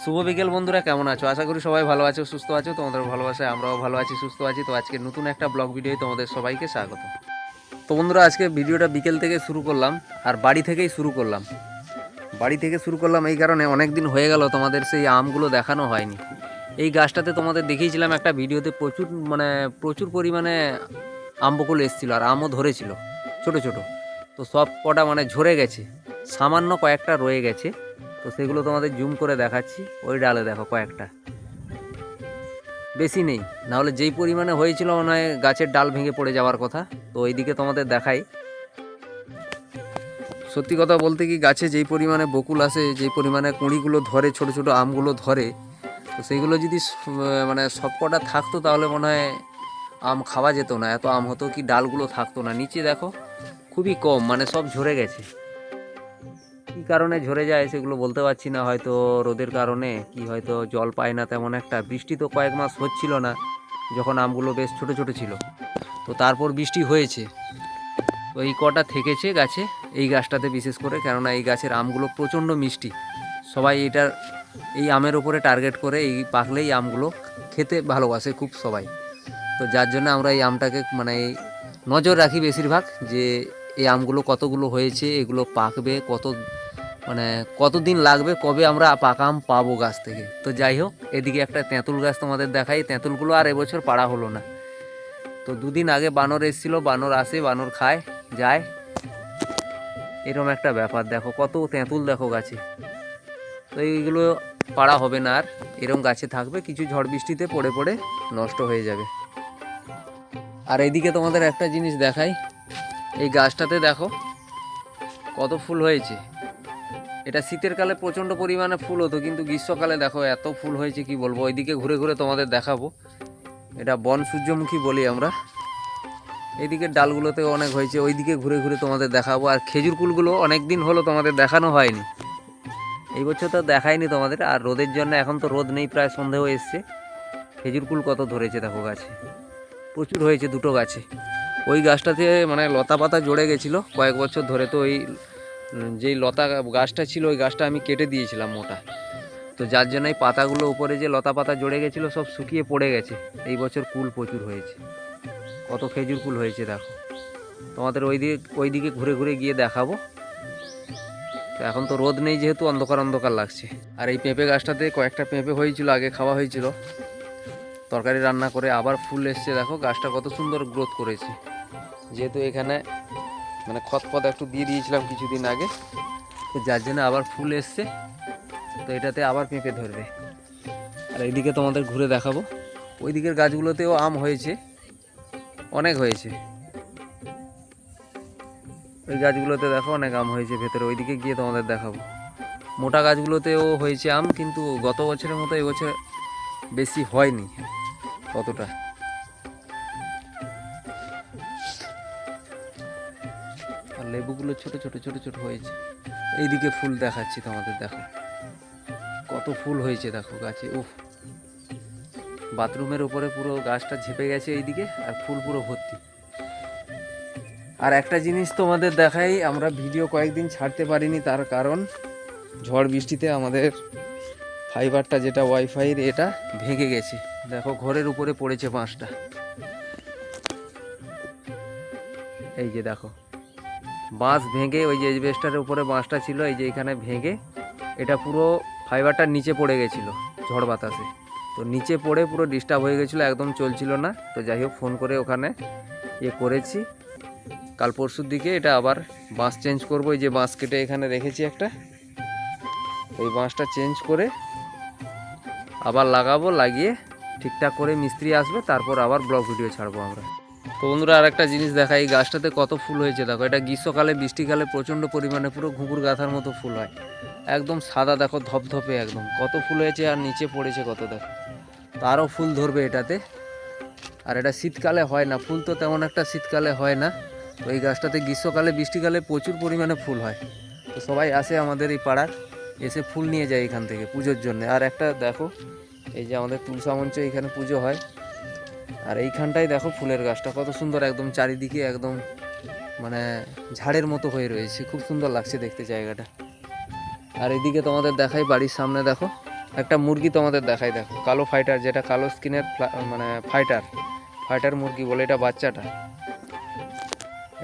শুভ বিকেল বন্ধুরা, কেমন আছো? আশা করি সবাই ভালো আছো, সুস্থ আছো। তোমাদের ভালোবাসায় আমরাও ভালো আছি, সুস্থ আছি। তো আজকে নতুন একটা ব্লগ ভিডিও তোমাদের সবাইকে স্বাগত। তো বন্ধুরা, আজকে ভিডিওটা বিকেল থেকে শুরু করলাম, আর বাড়ি থেকেই শুরু করলাম। বাড়ি থেকে শুরু করলাম এই কারণে, অনেক দিন হয়ে গেল তোমাদের সেই আমগুলো দেখানো হয়নি। এই গাছটাতে তোমাদের দেখিয়েছিলাম একটা ভিডিওতে, প্রচুর পরিমাণে আম বকুল এসেছিলো, আর আমও ধরেছিল ছোট ছোট। তো সব কটা ঝরে গেছে, সামান্য কয়েকটা রয়ে গেছে। তো সেগুলো তোমাদের জুম করে দেখাচ্ছি। ওই ডালে দেখো কয়েকটা, বেশি নেই, নাহলে যেই পরিমাণে হয়েছিল মনে হয় গাছের ডাল ভেঙে পড়ে যাওয়ার কথা। তো ওইদিকে তোমাদের দেখাই। সত্যি কথা বলতে কি, গাছে যেই পরিমাণে বকুল আসে, যেই পরিমাণে কুঁড়িগুলো ধরে, ছোট ছোট আমগুলো ধরে, তো সেইগুলো যদি সব কটা থাকতো তাহলে মনে হয় আম খাওয়া যেত না। এত আম হতো কি, ডালগুলো থাকতো না। নিচে দেখো খুবই কম, সব ঝরে গেছে। কী কারণে ঝরে যায় সেগুলো বলতে পারছি না, হয়তো রোদের কারণে, কি হয়তো জল পায় না তেমন একটা। বৃষ্টি তো কয়েক মাস হচ্ছিল না, যখন আমগুলো বেশ ছোট ছোট ছিল। তো তারপর বৃষ্টি হয়েছে, তো এই কটা থেকেছে গাছে, এই গাছটাতে বিশেষ করে। কেননা এই গাছের আমগুলো প্রচণ্ড মিষ্টি। সবাই এই আমের ওপরে টার্গেট করে, এই পাকলেই আমগুলো খেতে ভালোবাসে খুব সবাই। তো যার জন্য আমরা এই আমটাকে এই নজর রাখি বেশিরভাগ, যে এই আমগুলো কতগুলো হয়েছে, এগুলো পাকবে কতদিন লাগবে, কবে আমরা পাকা আম পাবো গাছ থেকে। তো যাই হোক, এদিকে একটা তেঁতুল গাছ তোমাদের দেখাই। তেঁতুলগুলো আর এবছর পাড়া হলো না। তো দুদিন আগে বানর এসেছিল, বানর আসে, বানর খায় যায়, এরকম একটা ব্যাপার। দেখো কত তেঁতুল দেখো গাছে। তো এইগুলো পাড়া হবে না আর, এরকম গাছে থাকবে, কিছু ঝড় বৃষ্টিতে পড়ে পড়ে নষ্ট হয়ে যাবে। আর এইদিকে তোমাদের একটা জিনিস দেখাই, এই গাছটাতে দেখো কত ফুল হয়েছে। এটা শীতের কালে প্রচণ্ড পরিমাণে ফুল হতো, কিন্তু গ্রীষ্মকালে দেখো এত ফুল হয়েছে কি বলবো। ওইদিকে ঘুরে ঘুরে তোমাদের দেখাবো। এটা বন সূর্যমুখী বলি আমরা। এইদিকে ডালগুলোতেও অনেক হয়েছে, ওইদিকে ঘুরে ঘুরে তোমাদের দেখাবো। আর খেজুর কুলগুলো অনেক দিন হলো তোমাদের দেখানো হয়নি, এই বছর তো দেখায়নি তোমাদের। আর রোদের জন্য, এখন তো রোদ নেই, প্রায় সন্ধেও এসছে। খেজুর কুল কত ধরেছে দেখো গাছে, প্রচুর হয়েছে দুটো গাছে। ওই গাছটাতে লতা পাতা জড়ে গেছিলো কয়েক বছর ধরে। তো ওই যেই লতা গাছটা ছিল, ওই গাছটা আমি কেটে দিয়েছিলাম মোটা। তো যার জন্য এই পাতাগুলো উপরে যে লতা পাতা জড়ে গেছিলো, সব শুকিয়ে পড়ে গেছে। এই বছর কুল প্রচুর হয়েছে, কত খেজুর কুল হয়েছে দেখো। তোমাদের ওইদিকে ঘুরে ঘুরে গিয়ে দেখাবো। তো এখন তো রোদ নেই যেহেতু, অন্ধকার অন্ধকার লাগছে। আর এই পেঁপে গাছটাতে কয়েকটা পেঁপে হয়েছিল, আগে খাওয়া হয়েছিল, তরকারি রান্না করে। আবার ফুল এসছে দেখো, গাছটা কত সুন্দর গ্রোথ করেছে। যেহেতু এখানে খত একটু দিয়ে দিয়েছিলাম কিছুদিন আগে, তো যার জন্য আবার ফুল এসছে। তো এটাতে আবার পেঁপে ধরবে। আর এইদিকে তোমাদের ঘুরে দেখাবো, ওই দিকের গাছগুলোতেও আম হয়েছে, অনেক হয়েছে। ওই গাছগুলোতে দেখো অনেক আম হয়েছে ভেতরে, ওইদিকে গিয়ে তোমাদের দেখাবো। মোটা গাছগুলোতেও হয়েছে আম, কিন্তু গত বছরের মতো এবছর বেশি হয়নি কতটা। আর লেবুগুলো ছোট ছোট ছোট ছোট হয়েছে। এইদিকে ফুল দেখাচ্ছি তোমাদের, দেখো কত ফুল হয়েছে দেখো গাছে। উফ, বাথরুমের উপরে পুরো গাছটা ঝেপে গেছে এইদিকে, আর ফুল পুরো ভর্তি। আর একটা জিনিস তোমাদের দেখাই, আমরা ভিডিও কয়েকদিন ছাড়তে পারিনি, তার কারণ ঝড় বৃষ্টিতে আমাদের ফাইবারটা, যেটা ওয়াইফাইয়ের, এটা ভেঙে গেছে। দেখো ঘরের উপরে পড়েছে বাঁশটা, এই যে দেখো বাঁশ ভেঙে, ওই যে এসবেস্টারের উপরে বাঁশটা ছিল, এই যে এখানে ভেঙে এটা পুরো ফাইবারটার নিচে পড়ে গেছিলো ঝড় বাতাসে। তো নিচে পড়ে পুরো ডিস্টার্ব হয়ে গেছিলো, একদম চলছিল না। তো যাই হোক, ফোন করে ওখানে করেছি, কাল পরশুর দিকে এটা আবার বাঁশ চেঞ্জ করবো। এই যে বাঁশ কেটে এখানে রেখেছি একটা, ওই বাঁশটা চেঞ্জ করে আবার লাগাবো, লাগিয়ে ঠিকঠাক করে মিস্ত্রি আসবে, তারপর আবার ব্লগ ভিডিও ছাড়বো আমরা। তো বন্ধুরা, আর একটা জিনিস দেখাই, এই গাছটাতে কত ফুল হয়েছে দেখো। এটা গ্রীষ্মকালে, বৃষ্টিকালে প্রচণ্ড পরিমাণে পুরো ঘুঘুর গাথার মতো ফুল হয়, একদম সাদা দেখো, ধপধপে একদম। কত ফুল হয়েছে, আর নিচে পড়েছে কত দেখো। তো আরও ফুল ধরবে এটাতে। আর এটা শীতকালে হয় না, ফুল তো তেমন একটা শীতকালে হয় না। তো এই গাছটাতে গ্রীষ্মকালে, বৃষ্টিকালে প্রচুর পরিমাণে ফুল হয়। তো সবাই আসে আমাদের এই পাড়ার, এসে ফুল নিয়ে যায় এখান থেকে পুজোর জন্য। আর একটা দেখো, এই যে আমাদের তুলসা মঞ্চ, এখানে পুজো হয়। আর এইখানটায় দেখো ফুলের গাছটা কত সুন্দর, একদম চারিদিকে একদম ঝাড়ের মতো হয়ে রয়েছে, খুব সুন্দর লাগছে দেখতে জায়গাটা। আর এদিকে তোমাদের দেখাই, বাড়ির সামনে দেখো একটা মুরগি তোমাদের দেখাই, দেখো কালো ফাইটার, যেটা কালো স্কিনের মানে ফাইটার মুরগি বলে, এটা বাচ্চাটা,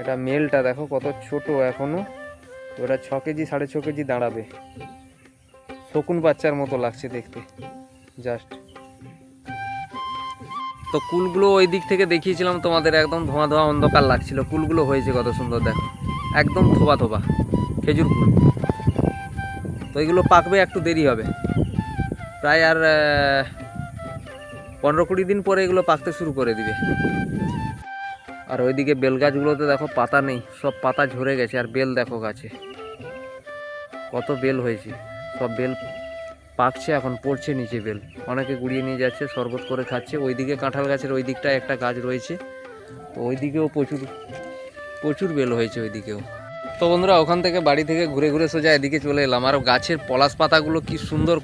এটা মেলটা দেখো কত ছোট এখনো। ওটা 6 কেজি 6.5 কেজি দাঁড়াবে, শকুন বাচ্চার মতো লাগছে দেখতে জাস্ট। তো কুলগুলো ওই দিক থেকে দেখিয়েছিলাম তোমাদের, একদম ধোঁয়া ধোঁয়া অন্ধকার লাগছিল, কুলগুলো হয়েছে কত সুন্দর দেখো, একদম থোবা থোবা খেজুর কুল। তো এগুলো পাকবে একটু দেরি হবে, প্রায় আর 15-20 দিন পরে এগুলো পাকতে শুরু করে দিবে। আর ওইদিকে বেল গাছগুলোতে দেখো পাতা নেই, সব পাতা ঝরে গেছে, আর বেল দেখো গাছে কত বেল হয়েছে, সব বেল পাকছে, এখন পড়ছে নিচে বেল, অনেকে গুড়িয়ে নিয়ে যাচ্ছে শরবত করে খাচ্ছে। ওইদিকে কাঁঠাল গাছের ওই দিকটায় একটা গাছ রয়েছে, তো ওইদিকেও প্রচুর বেল হয়েছে ওইদিকেও। তো বন্ধুরা ওখান থেকে বাড়ি থেকে ঘুরে ঘুরে সোজা এদিকে চলে এলাম, আর গাছের পলাশ পাতাগুলো কি সুন্দর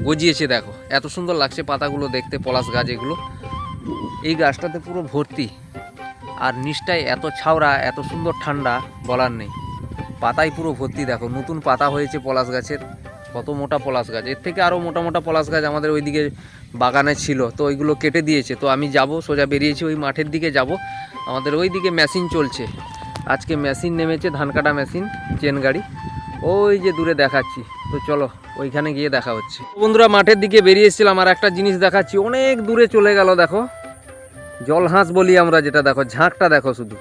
গজিয়েছে দেখো, এত সুন্দর লাগছে পাতাগুলো দেখতে, পলাশ গাছ এগুলো। এই গাছটাতে পুরো ভর্তি, আর নিচটায় এত ছাওড়া, এত সুন্দর ঠান্ডা বলার নেই, পাতায় পুরো ভর্তি দেখো, নতুন পাতা হয়েছে পলাশ গাছের, কত মোটা পলাশ গাছ। এর থেকে আরও মোটা মোটা পলাশ গাছ আমাদের ওইদিকে বাগানে ছিল, তো ওইগুলো কেটে দিয়েছে। তো আমি যাব, সোজা বেরিয়েছি ওই মাঠের দিকে যাব, আমাদের ওইদিকে মেশিন চলছে, আজকে মেশিন নেমেছে, ধান কাটা মেশিন, চেন গাড়ি, ওই যে দূরে দেখাচ্ছি। তো চলো ওইখানে গিয়ে দেখা হচ্ছে। বন্ধুরা মাঠের দিকে বেরিয়ে এসেছিলাম, আর একটা জিনিস দেখাচ্ছি, অনেক দূরে চলে গেল দেখো, জলহাঁস বলি আমরা যেটা, দেখো ঝাঁকটা দেখো শুধু,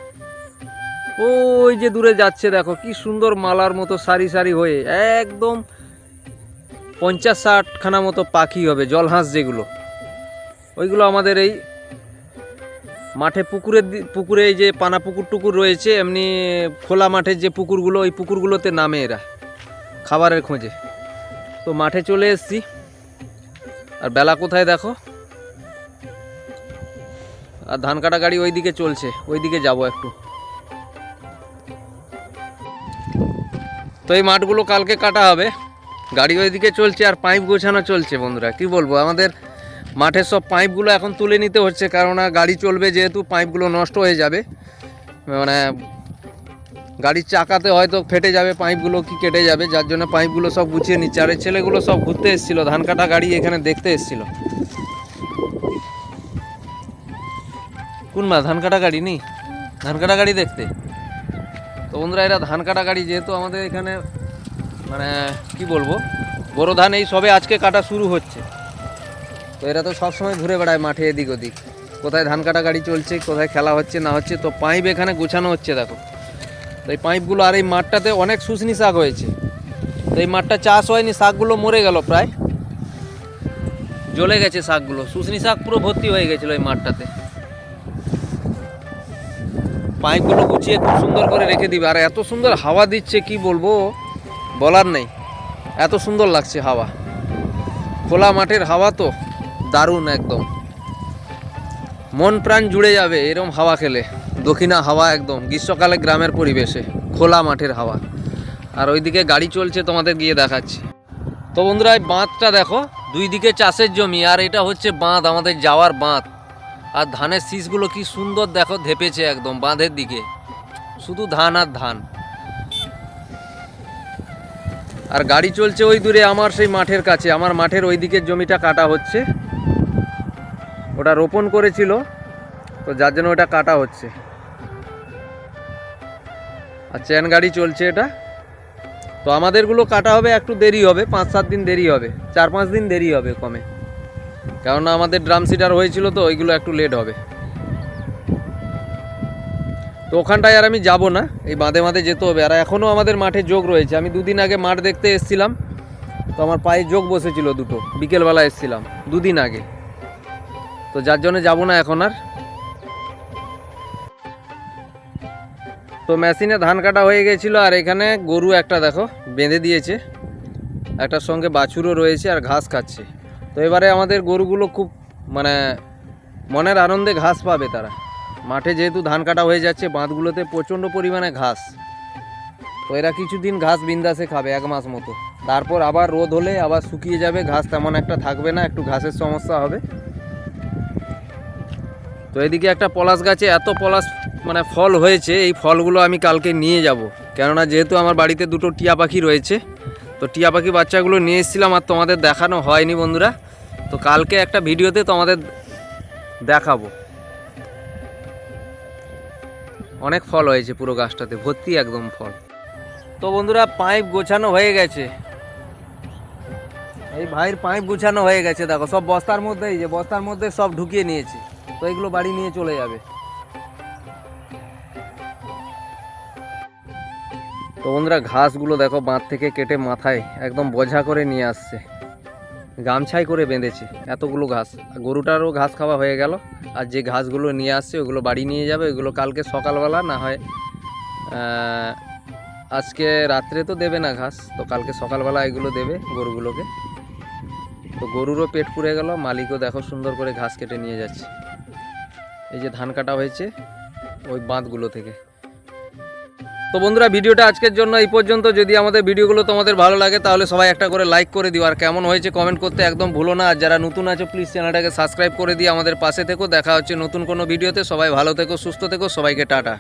ওই যে দূরে যাচ্ছে দেখো, কি সুন্দর মালার মতো সারি সারি হয়ে, একদম 50-60 খানা মতো পাখি হবে, জলহাঁস যেগুলো, ওইগুলো আমাদের এই মাঠে পুকুরে এই যে পানা পুকুর টুকুর রয়েছে, এমনি খোলা মাঠের যে পুকুরগুলো, ওই পুকুরগুলোতে নামে এরা খাবারের খোঁজে। তো মাঠে চলে এসেছি, আর বেলা কোথায় দেখো, আর ধান কাটা গাড়ি ওইদিকে চলছে, ওইদিকে যাব একটু। তো এই মাঠগুলো কালকে কাটা হবে, গাড়ি ওইদিকে চলছে, আর পাইপ গোছানো চলছে। বন্ধুরা কি বলবো, আমাদের মাঠের সব পাইপগুলো এখন তুলে নিতে হচ্ছে, কারণ গাড়ি চলবে যেহেতু, পাইপগুলো নষ্ট হয়ে যাবে, মানে গাড়ির চাকাতে হয়তো ফেটে যাবে পাইপগুলো, কি কেটে যাবে, যার জন্য পাইপগুলো সব গুছিয়ে নিচ্ছে। আর এই ছেলেগুলো সব ঘুরতে এসেছিলো, ধান কাটা গাড়ি এখানে দেখতে এসেছিলো। কোন মা ধান কাটা গাড়ি নেই, ধান কাটা গাড়ি দেখতে। তো বন্ধুরা এরা ধান কাটা গাড়ি, যেহেতু আমাদের এখানে মানে কি বলবো, বড় ধান এই সবে আজকে কাটা শুরু হচ্ছে, তো এরা তো সবসময় ঘুরে বেড়ায় মাঠে এদিক ওদিক, কোথায় ধান কাটা গাড়ি চলছে, কোথায় খেলা হচ্ছে না হচ্ছে। তো পাইপ এখানে গোছানো হচ্ছে দেখো, তো এই পাইপগুলো, আর এই মাঠটাতে অনেক শুশনি শাক হয়েছে, তো এই মাঠটা চাষ হয়নি, শাকগুলো মরে গেল, প্রায় জ্বলে গেছে শাকগুলো, শুশনি শাক পুরো ভর্তি হয়ে গেছিলো এই মাঠটাতে। পাইপগুলো গুছিয়ে খুব সুন্দর করে রেখে দিবে, আর এত সুন্দর হাওয়া দিচ্ছে কি বলবো, বলার নেই, এত সুন্দর লাগছে হাওয়া, খোলা মাঠের হাওয়া তো দারুণ, একদম মন প্রাণ জুড়ে যাবে এরকম হাওয়া খেলে, দক্ষিণা হাওয়া একদম গ্রীষ্মকালে গ্রামের পরিবেশে, খোলা মাঠের হাওয়া। আর ওইদিকে গাড়ি চলছে, তোমাদের গিয়ে দেখাচ্ছি। তো বন্ধুরা এই বাঁধটা দেখো, দুই দিকে চাষের জমি, আর এটা হচ্ছে বাঁধ, আমাদের যাওয়ার বাঁধ। আর ধানের শীষগুলো কি সুন্দর দেখো, ধেপেছে একদম বাঁধের দিকে, শুধু ধান আর ধান। আর গাড়ি চলছে ওই দূরে আমার সেই মাঠের কাছে, আমার মাঠের ওই দিকের জমিটা কাটা হচ্ছে, ওটা রোপণ করেছিল, তো যার জন্য ওটা কাটা হচ্ছে। আর চেন গাড়ি চলছে এটা, তো আমাদেরগুলো কাটা হবে, একটু দেরি হবে, 5-7 দিন দেরি হবে, 4-5 দিন দেরি হবে কমে, কেননা আমাদের ড্রাম সিডার হয়েছিল, তো ওইগুলো একটু লেট হবে। তো ওখানটায় আর আমি যাব না, এই বাঁধে বাঁধে যেতে হবে। আর এখনও আমাদের মাঠে যোগ রয়েছে, আমি 2 দিন আগে মাঠ দেখতে এসেছিলাম, তো আমার পায়ে যোগ বসেছিল দুটো, বিকেলবেলা এসেছিলাম 2 দিন আগে, তো যার জন্য যাব না এখন আর। তো মেশিনে ধান কাটা হয়ে গেছিলো, আর এখানে গরু একটা দেখো বেঁধে দিয়েছে, একটার সঙ্গে বাছুরও রয়েছে, আর ঘাস খাচ্ছে। তো এবারে আমাদের গরুগুলো খুব মানে মনের আনন্দে ঘাস পাবে তারা, মাঠে যেহেতু ধান কাটা হয়ে যাচ্ছে, বাঁধগুলোতে প্রচণ্ড পরিমাণে ঘাস, তো এরা কিছুদিন ঘাস বিন্দাসে খাবে 1 মাস মতো, তারপর আবার রোদ হলে আবার শুকিয়ে যাবে, ঘাস তেমন একটা থাকবে না, একটু ঘাসের সমস্যা হবে। তো এদিকে একটা পলাশ গাছে এত পলাশ মানে ফল হয়েছে, এই ফলগুলো আমি কালকে নিয়ে যাব, কেননা যেহেতু আমার বাড়িতে 2টো টিয়া পাখি রয়েছে, তো টিয়া পাখি বাচ্চাগুলো নিয়ে এসেছিলাম, আর তোমাদের দেখানো হয়নি বন্ধুরা। তো কালকে একটা ভিডিওতে তোমাদের দেখাবো। অনেক ফল হয়েছে, পুরো গাছটাতে ভর্তি একদম ফল। তো বন্ধুরা পাইপ গোছানো হয়ে গেছে, এই ভাইয়ের পাইপ গুছানো হয়ে গেছে, দেখো সব বস্তার মধ্যে, এই যে বস্তার মধ্যে সব ঢুকিয়ে নিয়েছে। তো এগুলো বাড়ি নিয়ে চলে যাবে। তো বন্ধুরা ঘাসগুলো দেখো বাঁধ থেকে কেটে মাথায় একদম বোঝা করে নিয়ে আসছে, গামছাই করে বেঁধেছে এতগুলো ঘাস। গরুটারও ঘাস খাওয়া হয়ে গেল, আর যে ঘাসগুলো নিয়ে আসছে ওগুলো বাড়ি নিয়ে যাবে। ওগুলো কালকে সকালবেলা না হয়, আজকে রাত্রে তো দেবে না ঘাস, তো কালকে সকালবেলা এগুলো দেবে গরুগুলোকে। তো গরুরও পেট পুড়ে গেল, মালিকও দেখো সুন্দর করে ঘাস কেটে নিয়ে যাচ্ছে। এই যে ধান কাটা হয়েছে ওই বাঁধগুলো থেকে। তো বন্ধুরা ভিডিওটা আজকের জন্য এই পর্যন্ত। যদি আমাদের ভিডিওগুলো তোমাদের ভালো লাগে তাহলে সবাই একটা করে লাইক করে দিও, আর কেমন হয়েছে কমেন্ট করতে একদম ভুলো না। আর যারা নতুন আছো প্লিজ চ্যানেলটাকে সাবস্ক্রাইব করে দিয়ে আমাদের পাশে থেকো। দেখা হচ্ছে নতুন কোনো ভিডিওতে। সবাই ভালো থেকো, সুস্থ থেকো, সবাইকে টাটা।